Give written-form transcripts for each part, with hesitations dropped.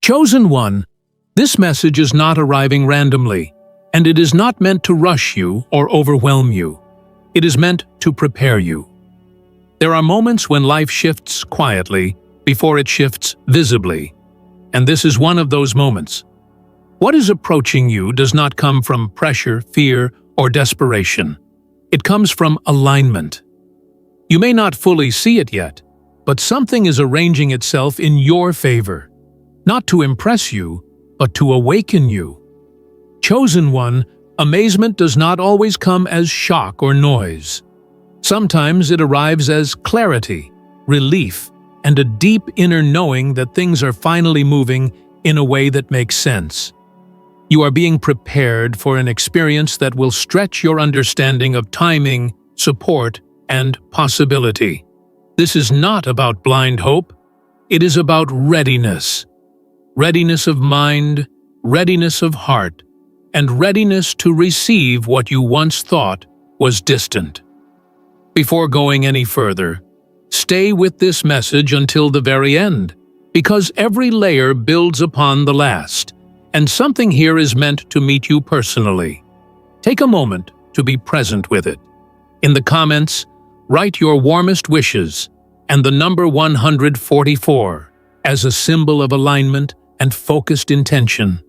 Chosen one, this message is not arriving randomly, and it is not meant to rush you or overwhelm you. It is meant to prepare you. There are moments when life shifts quietly before it shifts visibly, and this is one of those moments. What is approaching you does not come from pressure, fear, or desperation. It comes from alignment. You may not fully see it yet, but something is arranging itself in your favor, not to impress you, but to awaken you. Chosen one, amazement does not always come as shock or noise. Sometimes it arrives as clarity, relief, and a deep inner knowing that things are finally moving in a way that makes sense. You are being prepared for an experience that will stretch your understanding of timing, support, and possibility. This is not about blind hope. It is about readiness. Readiness of mind, readiness of heart, and readiness to receive what you once thought was distant. Before going any further, stay with this message until the very end, because every layer builds upon the last, and something here is meant to meet you personally. Take a moment to be present with it. In the comments, write your warmest wishes and the number 144 as a symbol of alignment and focused intention,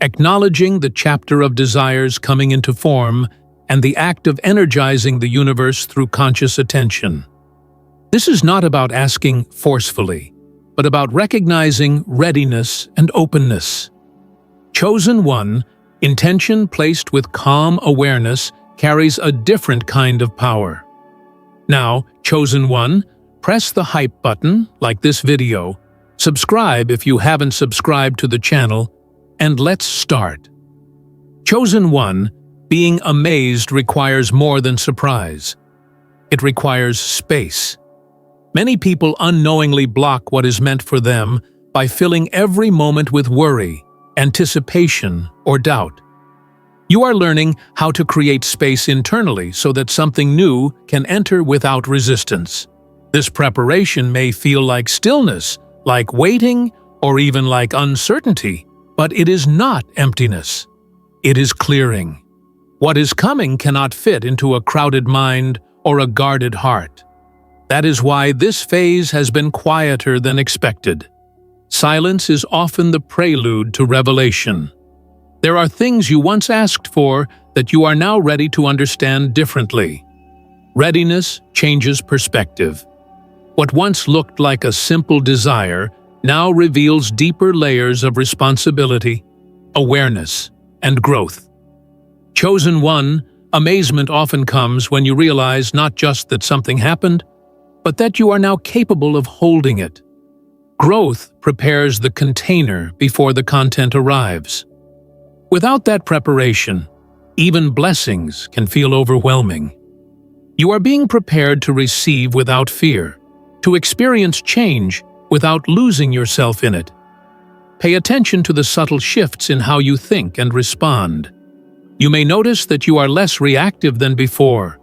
acknowledging the chapter of desires coming into form and the act of energizing the universe through conscious attention. This is not about asking forcefully, but about recognizing readiness and openness. Chosen one, intention placed with calm awareness carries a different kind of power. Now, chosen one, press the hype button, like this video, subscribe if you haven't subscribed to the channel, and let's start. Chosen one, being amazed requires more than surprise. It requires space. Many people unknowingly block what is meant for them by filling every moment with worry, anticipation, or doubt. You are learning how to create space internally so that something new can enter without resistance. This preparation may feel like stillness, like waiting, or even like uncertainty, but it is not emptiness. It is clearing. What is coming cannot fit into a crowded mind or a guarded heart. That is why this phase has been quieter than expected. Silence is often the prelude to revelation. There are things you once asked for that you are now ready to understand differently. Readiness changes perspective. What once looked like a simple desire now reveals deeper layers of responsibility, awareness, and growth. Chosen one, amazement often comes when you realize not just that something happened, but that you are now capable of holding it. Growth prepares the container before the content arrives. Without that preparation, even blessings can feel overwhelming. You are being prepared to receive without fear, to experience change without losing yourself in it. Pay attention to the subtle shifts in how you think and respond. You may notice that you are less reactive than before,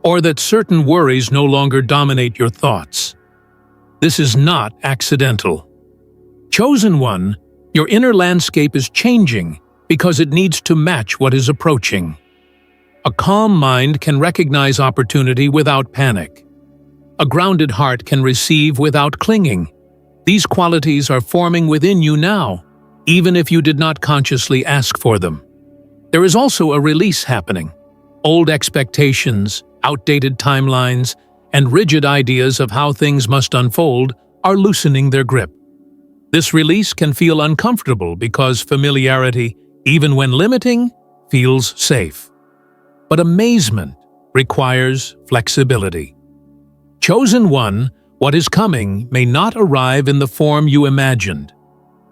or that certain worries no longer dominate your thoughts. This is not accidental. Chosen one, your inner landscape is changing because it needs to match what is approaching. A calm mind can recognize opportunity without panic. A grounded heart can receive without clinging. These qualities are forming within you now, even if you did not consciously ask for them. There is also a release happening. Old expectations, outdated timelines, and rigid ideas of how things must unfold are loosening their grip. This release can feel uncomfortable because familiarity, even when limiting, feels safe. But amazement requires flexibility. Chosen one, what is coming may not arrive in the form you imagined,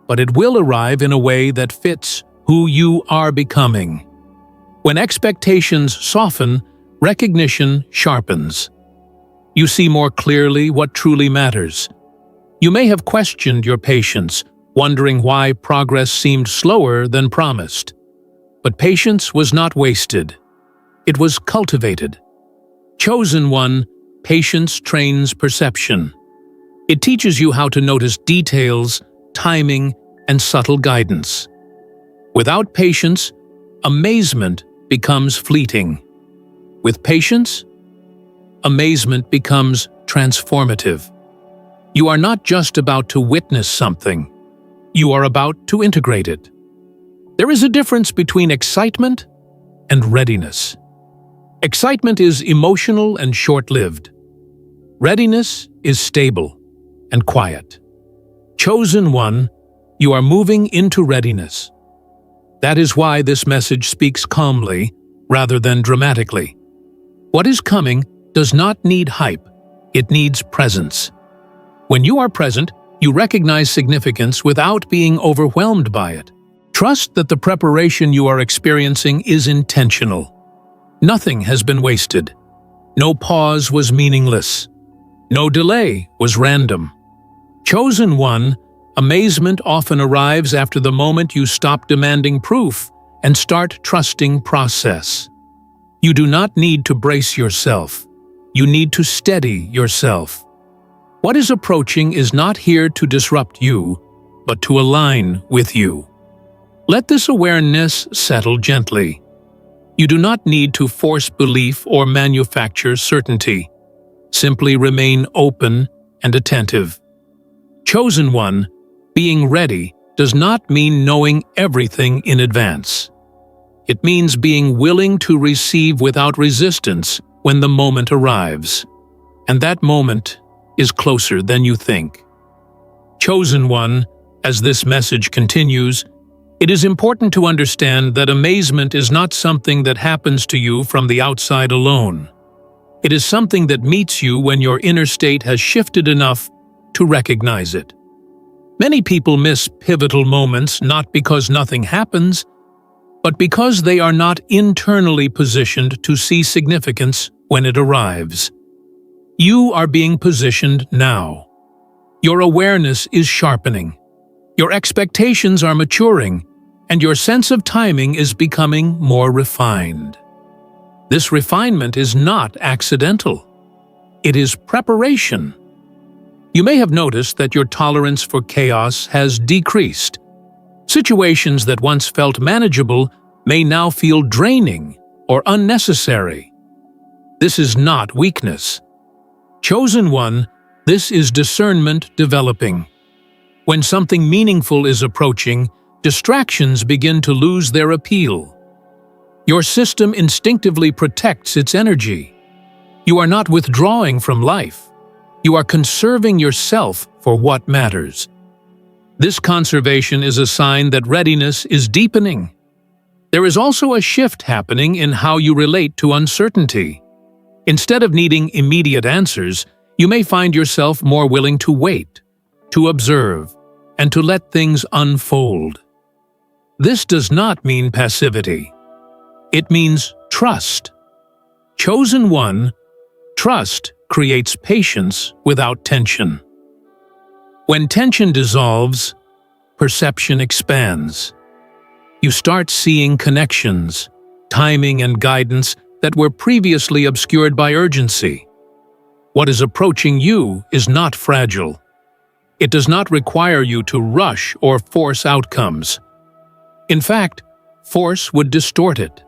but it will arrive in a way that fits who you are becoming. When expectations soften, recognition sharpens. You see more clearly what truly matters. You may have questioned your patience, wondering why progress seemed slower than promised. But patience was not wasted. It was cultivated. Chosen one, patience trains perception. It teaches you how to notice details, timing, and subtle guidance. Without patience, amazement becomes fleeting. With patience, amazement becomes transformative. You are not just about to witness something, you are about to integrate it. There is a difference between excitement and readiness. Excitement is emotional and short-lived. Readiness is stable and quiet. Chosen one, you are moving into readiness. That is why this message speaks calmly rather than dramatically. What is coming does not need hype, it needs presence. When you are present, you recognize significance without being overwhelmed by it. Trust that the preparation you are experiencing is intentional. Nothing has been wasted. No pause was meaningless. No delay was random. Chosen one, amazement often arrives after the moment you stop demanding proof and start trusting process. You do not need to brace yourself. You need to steady yourself. What is approaching is not here to disrupt you, but to align with you. Let this awareness settle gently. You do not need to force belief or manufacture certainty. Simply remain open and attentive. Chosen one, being ready does not mean knowing everything in advance. It means being willing to receive without resistance when the moment arrives. And that moment is closer than you think. Chosen one, as this message continues, it is important to understand that amazement is not something that happens to you from the outside alone. It is something that meets you when your inner state has shifted enough to recognize it. Many people miss pivotal moments not because nothing happens, but because they are not internally positioned to see significance when it arrives. You are being positioned now. Your awareness is sharpening. Your expectations are maturing, and your sense of timing is becoming more refined. This refinement is not accidental. It is preparation. You may have noticed that your tolerance for chaos has decreased. Situations that once felt manageable may now feel draining or unnecessary. This is not weakness. Chosen one, this is discernment developing. When something meaningful is approaching, distractions begin to lose their appeal. Your system instinctively protects its energy. You are not withdrawing from life. You are conserving yourself for what matters. This conservation is a sign that readiness is deepening. There is also a shift happening in how you relate to uncertainty. Instead of needing immediate answers, you may find yourself more willing to wait, to observe, and to let things unfold. This does not mean passivity. It means trust. Chosen one, trust creates patience without tension. When tension dissolves, perception expands. You start seeing connections, timing, and guidance that were previously obscured by urgency. What is approaching you is not fragile. It does not require you to rush or force outcomes. In fact, force would distort it.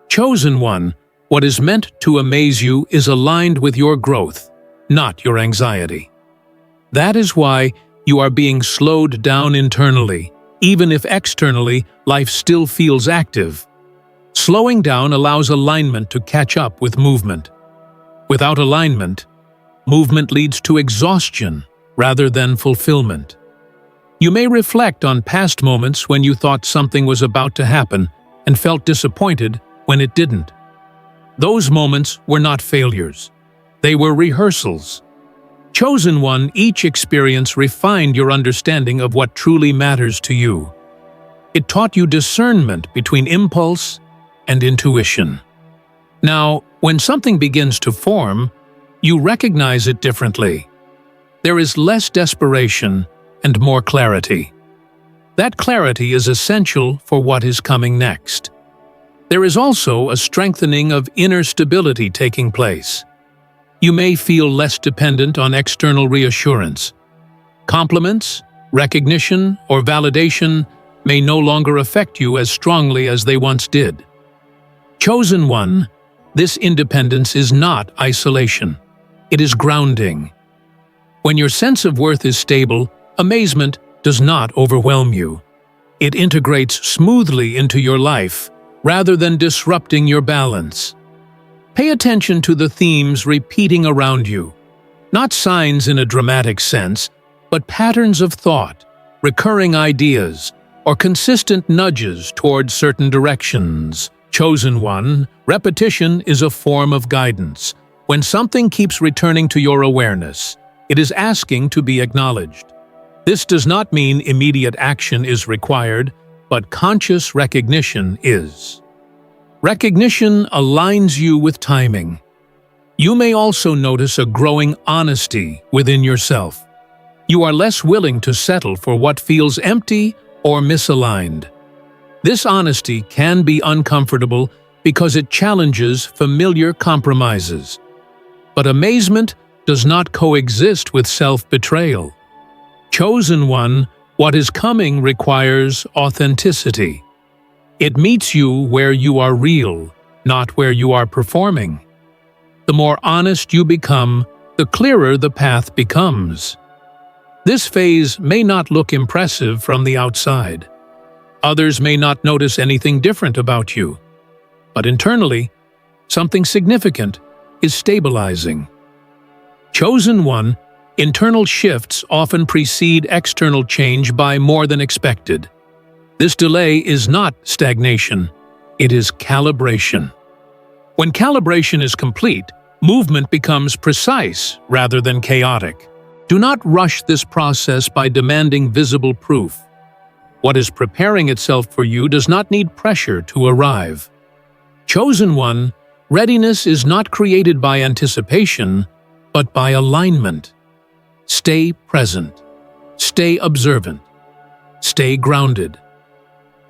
Chosen one, what is meant to amaze you is aligned with your growth, not your anxiety. That is why you are being slowed down internally, even if externally life still feels active. Slowing down allows alignment to catch up with movement. Without alignment, movement leads to exhaustion rather than fulfillment. You may reflect on past moments when you thought something was about to happen and felt disappointed when it didn't. Those moments were not failures. They were rehearsals. Chosen one, each experience refined your understanding of what truly matters to you. It taught you discernment between impulse and intuition. Now, when something begins to form, you recognize it differently. There is less desperation and more clarity. That clarity is essential for what is coming next. There is also a strengthening of inner stability taking place. You may feel less dependent on external reassurance. Compliments, recognition, or validation may no longer affect you as strongly as they once did. Chosen one, this independence is not isolation. It is grounding. When your sense of worth is stable, amazement does not overwhelm you. It integrates smoothly into your life, rather than disrupting your balance. Pay attention to the themes repeating around you. Not signs in a dramatic sense, but patterns of thought, recurring ideas, or consistent nudges toward certain directions. Chosen one, repetition is a form of guidance. When something keeps returning to your awareness, it is asking to be acknowledged. This does not mean immediate action is required, but conscious recognition is. Recognition aligns you with timing. You may also notice a growing honesty within yourself. You are less willing to settle for what feels empty or misaligned. This honesty can be uncomfortable because it challenges familiar compromises. But amazement does not coexist with self-betrayal. Chosen one, what is coming requires authenticity. It meets you where you are real, not where you are performing. The more honest you become, the clearer the path becomes. This phase may not look impressive from the outside. Others may not notice anything different about you. But internally, something significant is stabilizing. Chosen one, internal shifts often precede external change by more than expected. This delay is not stagnation, it is calibration. When calibration is complete, movement becomes precise rather than chaotic. Do not rush this process by demanding visible proof. What is preparing itself for you does not need pressure to arrive. Chosen one, readiness is not created by anticipation, but by alignment. Stay present. Stay observant. Stay grounded.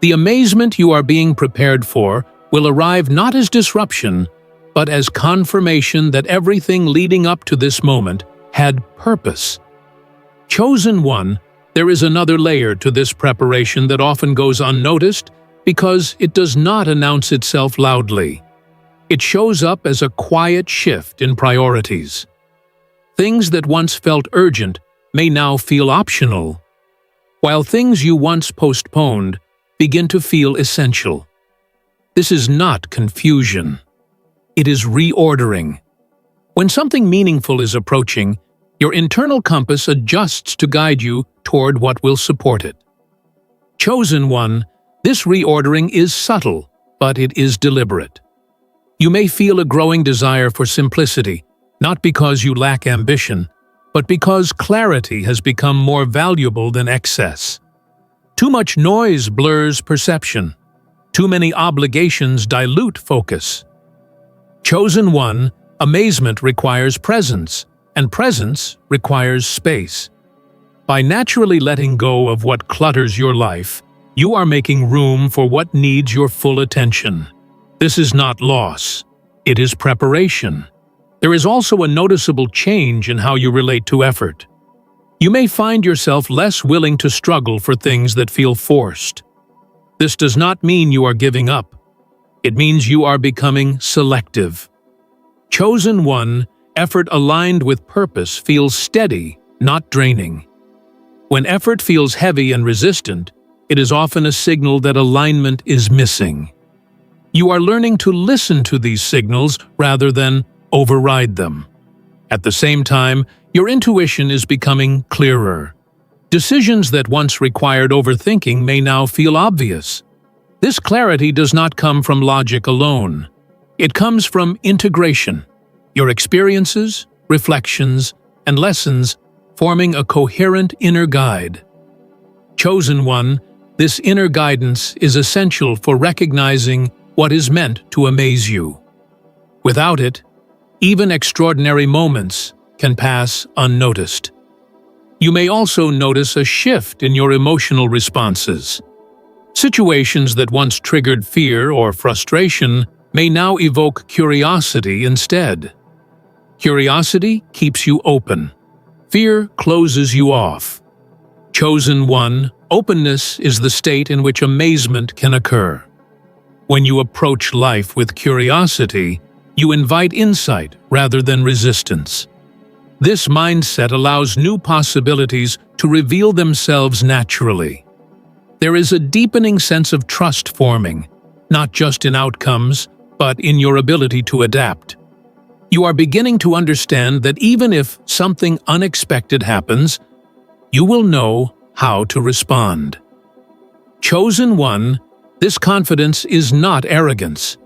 The amazement you are being prepared for will arrive not as disruption, but as confirmation that everything leading up to this moment had purpose. Chosen one, there is another layer to this preparation that often goes unnoticed because it does not announce itself loudly. It shows up as a quiet shift in priorities. Things that once felt urgent may now feel optional, while things you once postponed begin to feel essential. This is not confusion. It is reordering. When something meaningful is approaching, your internal compass adjusts to guide you toward what will support it. Chosen one, this reordering is subtle, but it is deliberate. You may feel a growing desire for simplicity, not because you lack ambition, but because clarity has become more valuable than excess. Too much noise blurs perception. Too many obligations dilute focus. Chosen one, amazement requires presence, and presence requires space. By naturally letting go of what clutters your life, you are making room for what needs your full attention. This is not loss. It is preparation. There is also a noticeable change in how you relate to effort. You may find yourself less willing to struggle for things that feel forced. This does not mean you are giving up. It means you are becoming selective. Chosen one, effort aligned with purpose feels steady, not draining. When effort feels heavy and resistant, it is often a signal that alignment is missing. You are learning to listen to these signals rather than override them. At the same time, your intuition is becoming clearer. Decisions that once required overthinking may now feel obvious. This clarity does not come from logic alone. It comes from integration. Your experiences, reflections, and lessons forming a coherent inner guide. Chosen one, this inner guidance is essential for recognizing what is meant to amaze you. Without it, even extraordinary moments can pass unnoticed. You may also notice a shift in your emotional responses. Situations that once triggered fear or frustration may now evoke curiosity instead. Curiosity keeps you open. Fear closes you off. Chosen one, openness is the state in which amazement can occur. When you approach life with curiosity, you invite insight rather than resistance. This mindset allows new possibilities to reveal themselves naturally. There is a deepening sense of trust forming, not just in outcomes, but in your ability to adapt. You are beginning to understand that even if something unexpected happens, you will know how to respond. Chosen one, this confidence is not arrogance.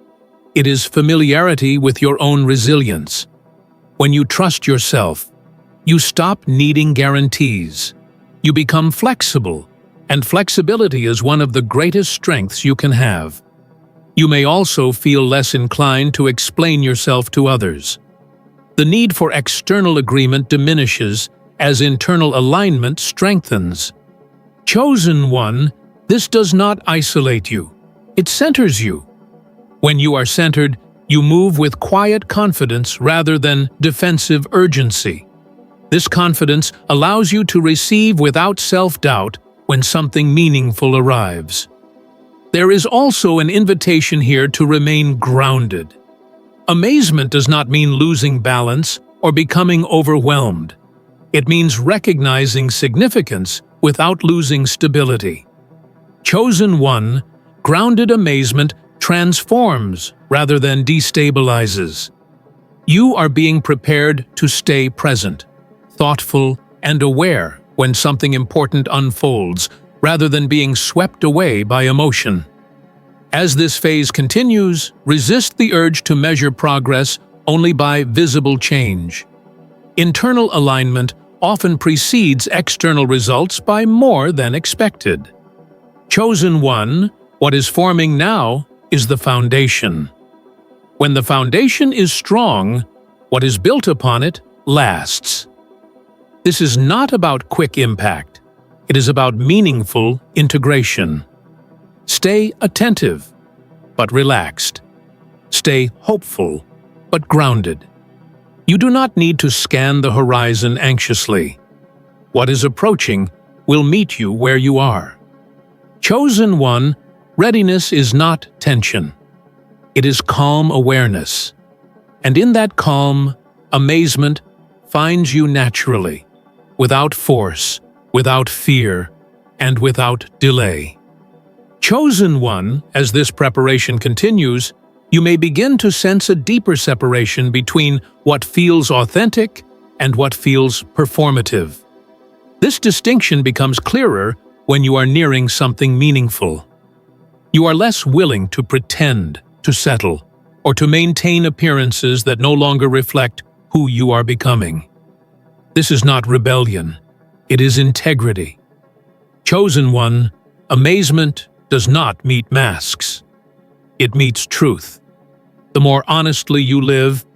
It is familiarity with your own resilience. When you trust yourself, you stop needing guarantees. You become flexible, and flexibility is one of the greatest strengths you can have. You may also feel less inclined to explain yourself to others. The need for external agreement diminishes as internal alignment strengthens. Chosen one, this does not isolate you. It centers you. When you are centered, you move with quiet confidence rather than defensive urgency. This confidence allows you to receive without self-doubt when something meaningful arrives. There is also an invitation here to remain grounded. Amazement does not mean losing balance or becoming overwhelmed. It means recognizing significance without losing stability. Chosen one, grounded amazement transforms rather than destabilizes. You are being prepared to stay present, thoughtful, and aware when something important unfolds, rather than being swept away by emotion. As this phase continues, resist the urge to measure progress only by visible change. Internal alignment often precedes external results by more than expected. Chosen one, what is forming now is the foundation. When the foundation is strong, what is built upon it lasts. This is not about quick impact. It is about meaningful integration. Stay attentive, but relaxed. Stay hopeful, but grounded. You do not need to scan the horizon anxiously. What is approaching will meet you where you are. Chosen one, readiness is not tension. It is calm awareness. And in that calm, amazement finds you naturally, without force, without fear, and without delay. Chosen one, as this preparation continues, you may begin to sense a deeper separation between what feels authentic and what feels performative. This distinction becomes clearer when you are nearing something meaningful. You are less willing to pretend, to settle, or to maintain appearances that no longer reflect who you are becoming. This is not rebellion, it is integrity. Chosen one, amazement does not meet masks. It meets truth. The more honestly you live,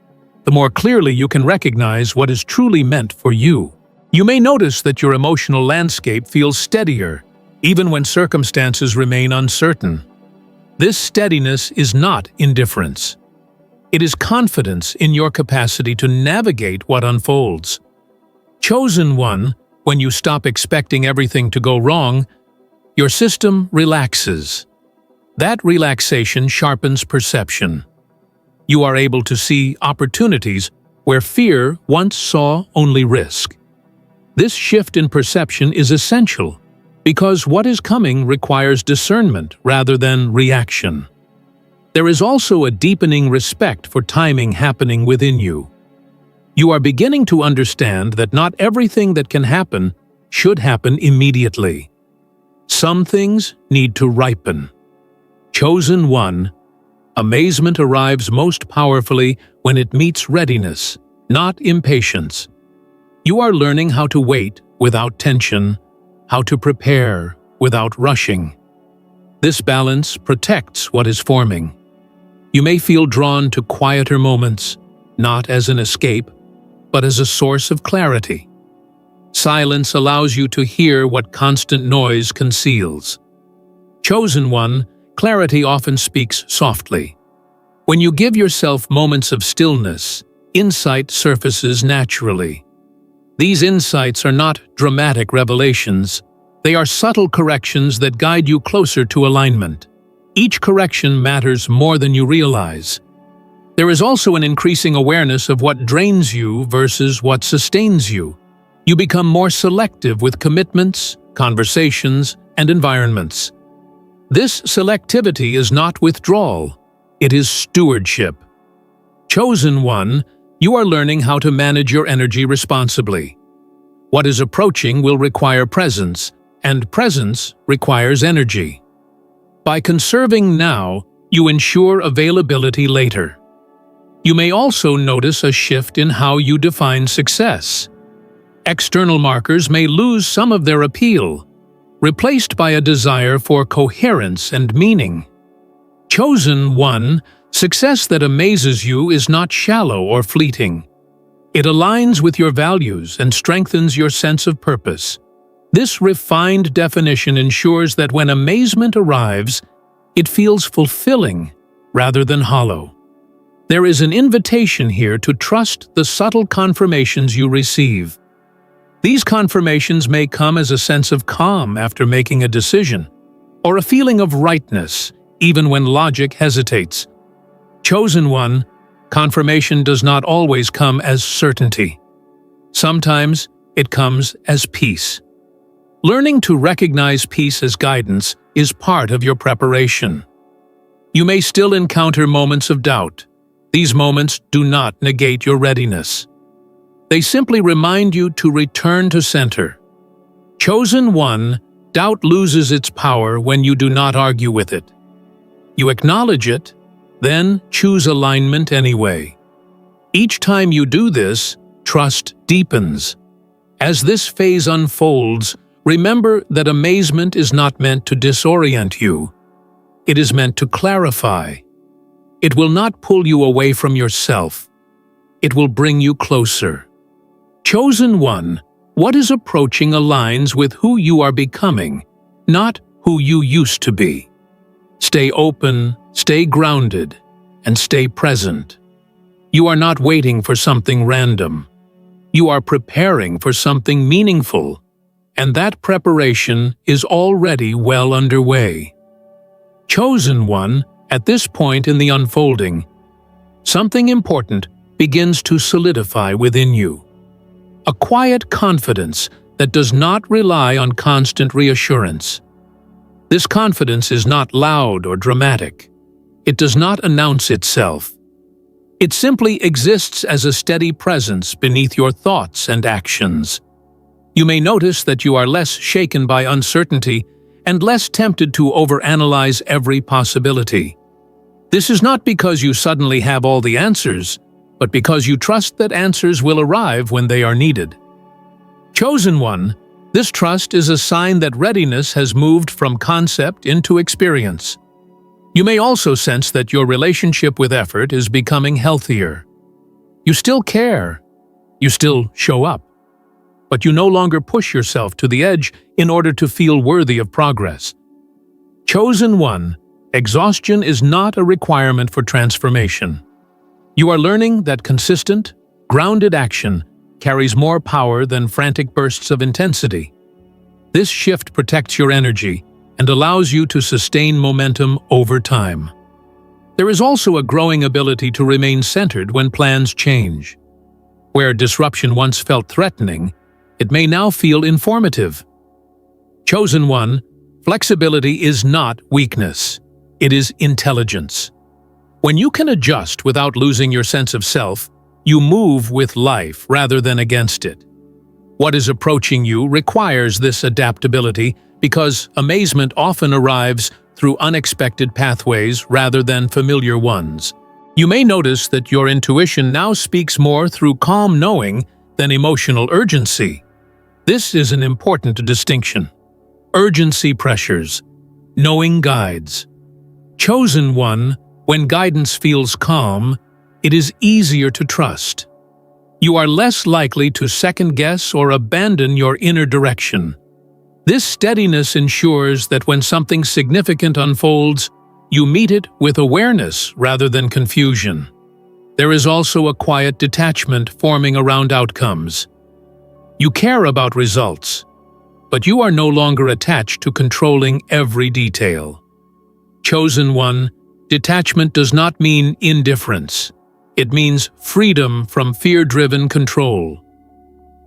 the more clearly you can recognize what is truly meant for you. You may notice that your emotional landscape feels steadier, even when circumstances remain uncertain. This steadiness is not indifference. It is confidence in your capacity to navigate what unfolds. Chosen one, when you stop expecting everything to go wrong, your system relaxes. That relaxation sharpens perception. You are able to see opportunities where fear once saw only risk. This shift in perception is essential because what is coming requires discernment rather than reaction. There is also a deepening respect for timing happening within you. You are beginning to understand that not everything that can happen should happen immediately. Some things need to ripen. Chosen one, amazement arrives most powerfully when it meets readiness, not impatience. You are learning how to wait without tension, how to prepare without rushing. This balance protects what is forming. You may feel drawn to quieter moments, not as an escape, but as a source of clarity. Silence allows you to hear what constant noise conceals. Chosen one, clarity often speaks softly. When you give yourself moments of stillness, insight surfaces naturally. These insights are not dramatic revelations, They are subtle corrections that guide you closer to alignment. Each correction matters more than you realize. There is also an increasing awareness of what drains you versus what sustains you. You become more selective with commitments, conversations, and environments. This selectivity is not withdrawal, it is stewardship. Chosen one, you are learning how to manage your energy responsibly. What is approaching will require presence, and presence requires energy. By conserving now, you ensure availability later. You may also notice a shift in how you define success. External markers may lose some of their appeal, replaced by a desire for coherence and meaning. Chosen one, success that amazes you is not shallow or fleeting. It aligns with your values and strengthens your sense of purpose. This refined definition ensures that when amazement arrives, it feels fulfilling rather than hollow. There is an invitation here to trust the subtle confirmations you receive. These confirmations may come as a sense of calm after making a decision, or a feeling of rightness, even when logic hesitates. Chosen one, confirmation does not always come as certainty. Sometimes it comes as peace. Learning to recognize peace as guidance is part of your preparation. You may still encounter moments of doubt. These moments do not negate your readiness. They simply remind you to return to center. Chosen one, doubt loses its power when you do not argue with it. You acknowledge it, then choose alignment anyway. Each time you do this, trust deepens. As this phase unfolds, remember that amazement is not meant to disorient you. It is meant to clarify. It will not pull you away from yourself. It will bring you closer. Chosen one, what is approaching aligns with who you are becoming, not who you used to be. Stay open, stay grounded, and stay present. You are not waiting for something random. You are preparing for something meaningful, and that preparation is already well underway. Chosen one, at this point in the unfolding, something important begins to solidify within you. A quiet confidence that does not rely on constant reassurance. This confidence is not loud or dramatic. It does not announce itself. It simply exists as a steady presence beneath your thoughts and actions. You may notice that you are less shaken by uncertainty and less tempted to overanalyze every possibility. This is not because you suddenly have all the answers, but because you trust that answers will arrive when they are needed. Chosen one, this trust is a sign that readiness has moved from concept into experience. You may also sense that your relationship with effort is becoming healthier. You still care. You still show up. But you no longer push yourself to the edge in order to feel worthy of progress. Chosen one, exhaustion is not a requirement for transformation. You are learning that consistent, grounded action carries more power than frantic bursts of intensity. This shift protects your energy and allows you to sustain momentum over time. There is also a growing ability to remain centered when plans change. Where disruption once felt threatening, it may now feel informative. Chosen one, flexibility is not weakness. It is intelligence. When you can adjust without losing your sense of self, you move with life rather than against it. What is approaching you requires this adaptability because amazement often arrives through unexpected pathways rather than familiar ones. You may notice that your intuition now speaks more through calm knowing than emotional urgency. This is an important distinction. Urgency pressures, knowing guides. Chosen one, when guidance feels calm, it is easier to trust. You are less likely to second-guess or abandon your inner direction. This steadiness ensures that when something significant unfolds, you meet it with awareness rather than confusion. There is also a quiet detachment forming around outcomes. You care about results, but you are no longer attached to controlling every detail. Chosen one, detachment does not mean indifference. It means freedom from fear-driven control.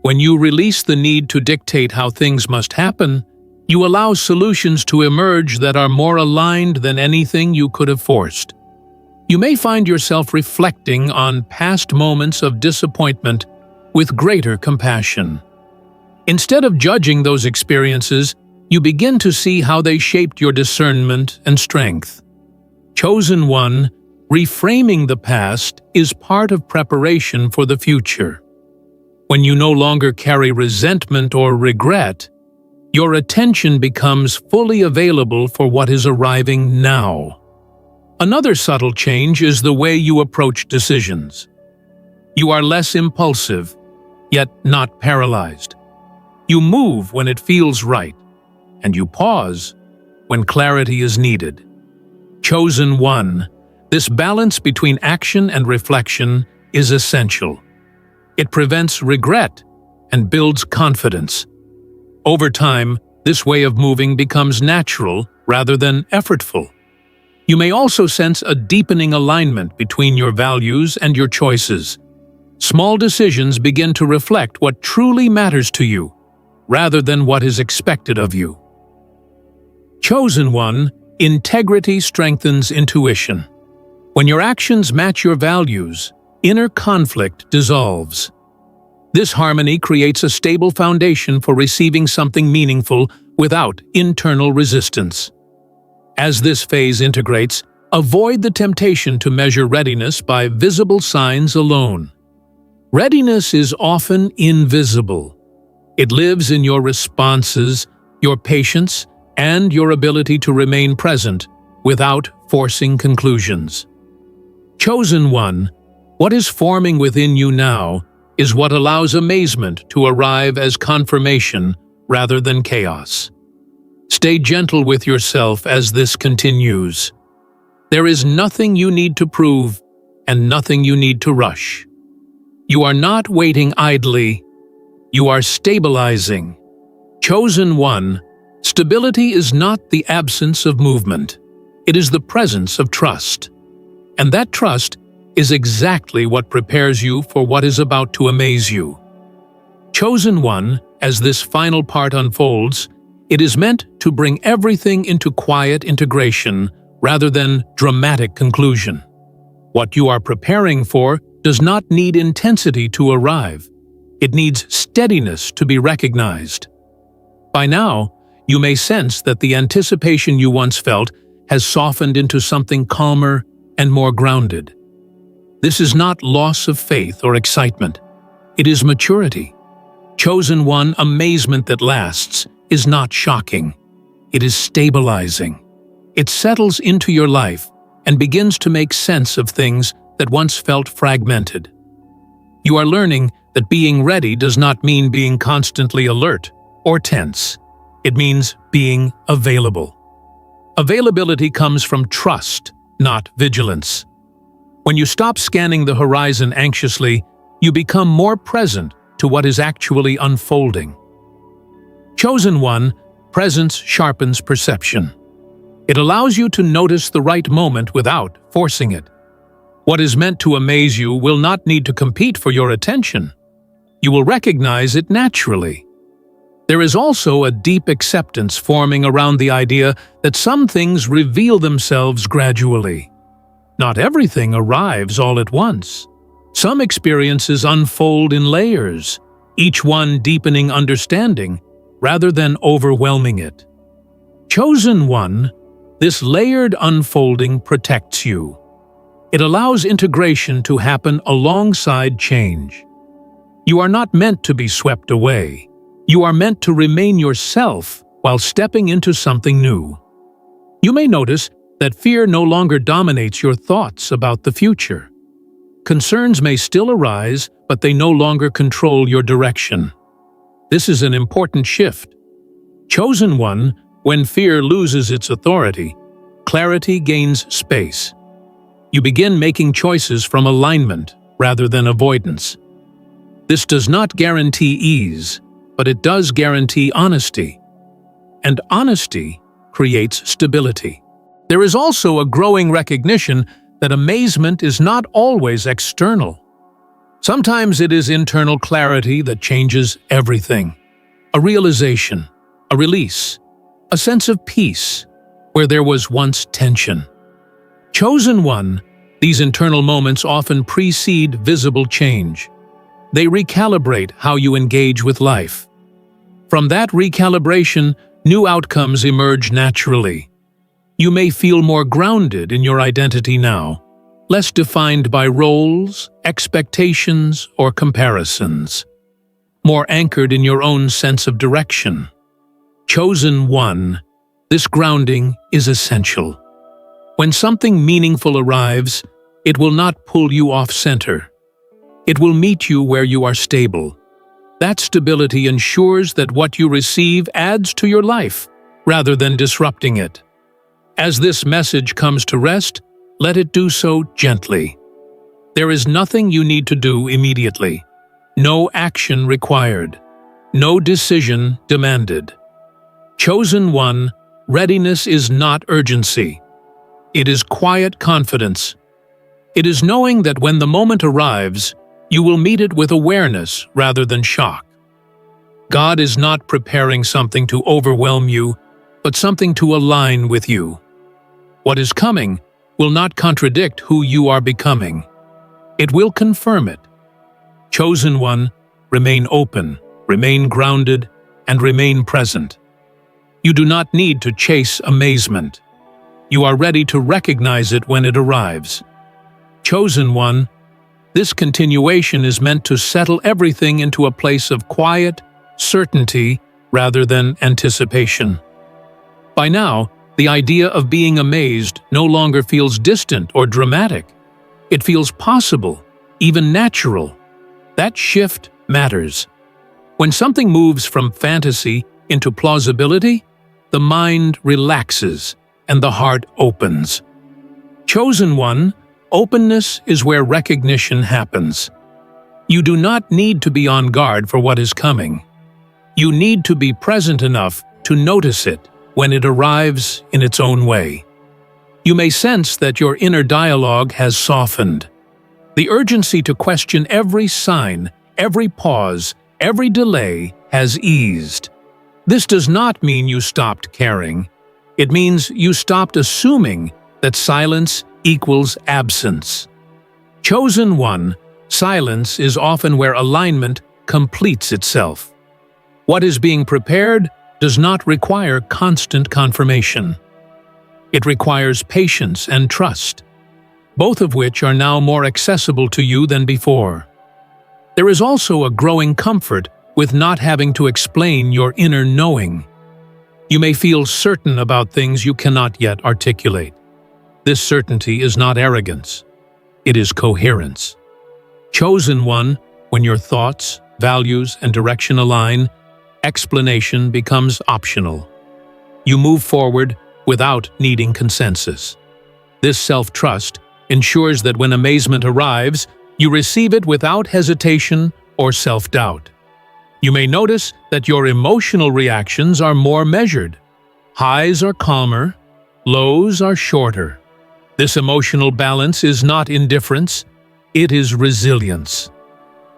When you release the need to dictate how things must happen, you allow solutions to emerge that are more aligned than anything you could have forced. You may find yourself reflecting on past moments of disappointment with greater compassion. Instead of judging those experiences, you begin to see how they shaped your discernment and strength. Chosen one, reframing the past is part of preparation for the future. When you no longer carry resentment or regret, your attention becomes fully available for what is arriving now. Another subtle change is the way you approach decisions. You are less impulsive, yet not paralyzed. You move when it feels right, and you pause when clarity is needed. Chosen one, this balance between action and reflection is essential. It prevents regret and builds confidence. Over time, this way of moving becomes natural rather than effortful. You may also sense a deepening alignment between your values and your choices. Small decisions begin to reflect what truly matters to you, rather than what is expected of you. Chosen one, integrity strengthens intuition. When your actions match your values, inner conflict dissolves. This harmony creates a stable foundation for receiving something meaningful without internal resistance. As this phase integrates, avoid the temptation to measure readiness by visible signs alone. Readiness is often invisible. It lives in your responses, your patience, and your ability to remain present without forcing conclusions. Chosen one, what is forming within you now is what allows amazement to arrive as confirmation rather than chaos. Stay gentle with yourself as this continues. There is nothing you need to prove and nothing you need to rush. You are not waiting idly. You are stabilizing. Chosen one, stability is not the absence of movement. It is the presence of trust. And that trust is exactly what prepares you for what is about to amaze you. Chosen one, as this final part unfolds, it is meant to bring everything into quiet integration rather than dramatic conclusion. What you are preparing for does not need intensity to arrive. It needs steadiness to be recognized. By now, you may sense that the anticipation you once felt has softened into something calmer and more grounded. This is not loss of faith or excitement. It is maturity. Chosen one, amazement that lasts is not shocking. It is stabilizing. It settles into your life and begins to make sense of things that once felt fragmented. You are learning that being ready does not mean being constantly alert or tense. It means being available. Availability comes from trust, not vigilance. When you stop scanning the horizon anxiously, you become more present to what is actually unfolding. Chosen one, presence sharpens perception. It allows you to notice the right moment without forcing it. What is meant to amaze you will not need to compete for your attention. You will recognize it naturally. There is also a deep acceptance forming around the idea that some things reveal themselves gradually. Not everything arrives all at once. Some experiences unfold in layers, each one deepening understanding rather than overwhelming it. Chosen one, this layered unfolding protects you. It allows integration to happen alongside change. You are not meant to be swept away. You are meant to remain yourself while stepping into something new. You may notice that fear no longer dominates your thoughts about the future. Concerns may still arise, but they no longer control your direction. This is an important shift. Chosen one, when fear loses its authority, clarity gains space. You begin making choices from alignment rather than avoidance. This does not guarantee ease, but it does guarantee honesty. And honesty creates stability. There is also a growing recognition that amazement is not always external. Sometimes it is internal clarity that changes everything. A realization, a release, a sense of peace where there was once tension. Chosen one, these internal moments often precede visible change. They recalibrate how you engage with life. From that recalibration, new outcomes emerge naturally. You may feel more grounded in your identity now, less defined by roles, expectations, or comparisons, more anchored in your own sense of direction. Chosen one, this grounding is essential. When something meaningful arrives, it will not pull you off center. It will meet you where you are stable. That stability ensures that what you receive adds to your life, rather than disrupting it. As this message comes to rest, let it do so gently. There is nothing you need to do immediately. No action required. No decision demanded. Chosen one, readiness is not urgency. It is quiet confidence. It is knowing that when the moment arrives, you will meet it with awareness rather than shock. God is not preparing something to overwhelm you, but something to align with you. What is coming will not contradict who you are becoming. It will confirm it. Chosen one, remain open, remain grounded, and remain present. You do not need to chase amazement. You are ready to recognize it when it arrives. Chosen one, this continuation is meant to settle everything into a place of quiet certainty rather than anticipation. By now, the idea of being amazed no longer feels distant or dramatic. It feels possible, even natural. That shift matters. When something moves from fantasy into plausibility, the mind relaxes and the heart opens. Chosen one, openness is where recognition happens. You do not need to be on guard for what is coming. You need to be present enough to notice it when it arrives in its own way. You may sense that your inner dialogue has softened. The urgency to question every sign, every pause, every delay has eased. This does not mean you stopped caring. It means you stopped assuming that silence equals absence. Chosen one, silence is often where alignment completes itself. What is being prepared does not require constant confirmation. It requires patience and trust, both of which are now more accessible to you than before. There is also a growing comfort with not having to explain your inner knowing. You may feel certain about things you cannot yet articulate. This certainty is not arrogance. It is coherence. Chosen one, when your thoughts, values, and direction align, explanation becomes optional. You move forward without needing consensus. This self-trust ensures that when amazement arrives, you receive it without hesitation or self-doubt. You may notice that your emotional reactions are more measured. Highs are calmer, lows are shorter. This emotional balance is not indifference, it is resilience.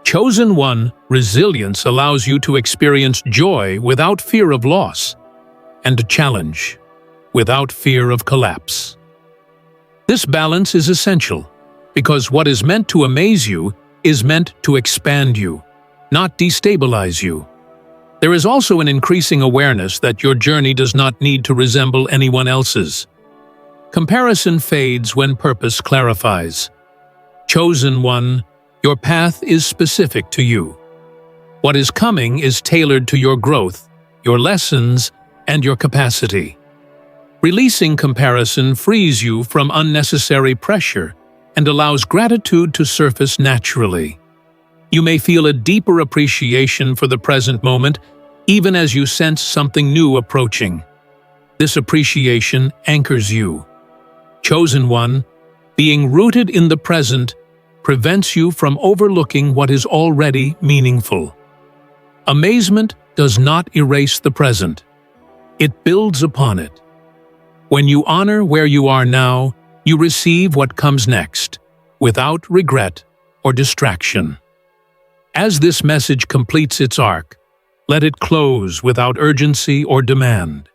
Chosen one, resilience allows you to experience joy without fear of loss, and challenge without fear of collapse. This balance is essential, because what is meant to amaze you is meant to expand you, not destabilize you. There is also an increasing awareness that your journey does not need to resemble anyone else's. Comparison fades when purpose clarifies. Chosen one, your path is specific to you. What is coming is tailored to your growth, your lessons, and your capacity. Releasing comparison frees you from unnecessary pressure and allows gratitude to surface naturally. You may feel a deeper appreciation for the present moment, even as you sense something new approaching. This appreciation anchors you. Chosen one, being rooted in the present prevents you from overlooking what is already meaningful. Amazement does not erase the present. It builds upon it. When you honor where you are now, you receive what comes next, without regret or distraction. As this message completes its arc, let it close without urgency or demand.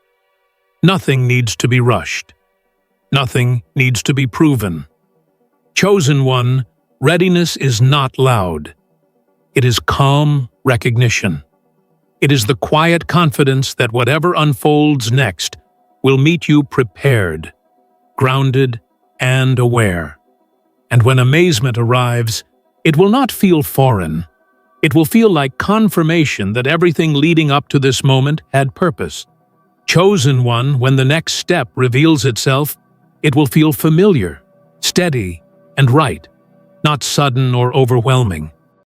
Nothing needs to be rushed. Nothing needs to be proven. Chosen one, readiness is not loud. It is calm recognition. It is the quiet confidence that whatever unfolds next will meet you prepared, grounded, and aware. And when amazement arrives, it will not feel foreign. It will feel like confirmation that everything leading up to this moment had purpose. Chosen one, when the next step reveals itself, it will feel familiar, steady, and right, not sudden or overwhelming.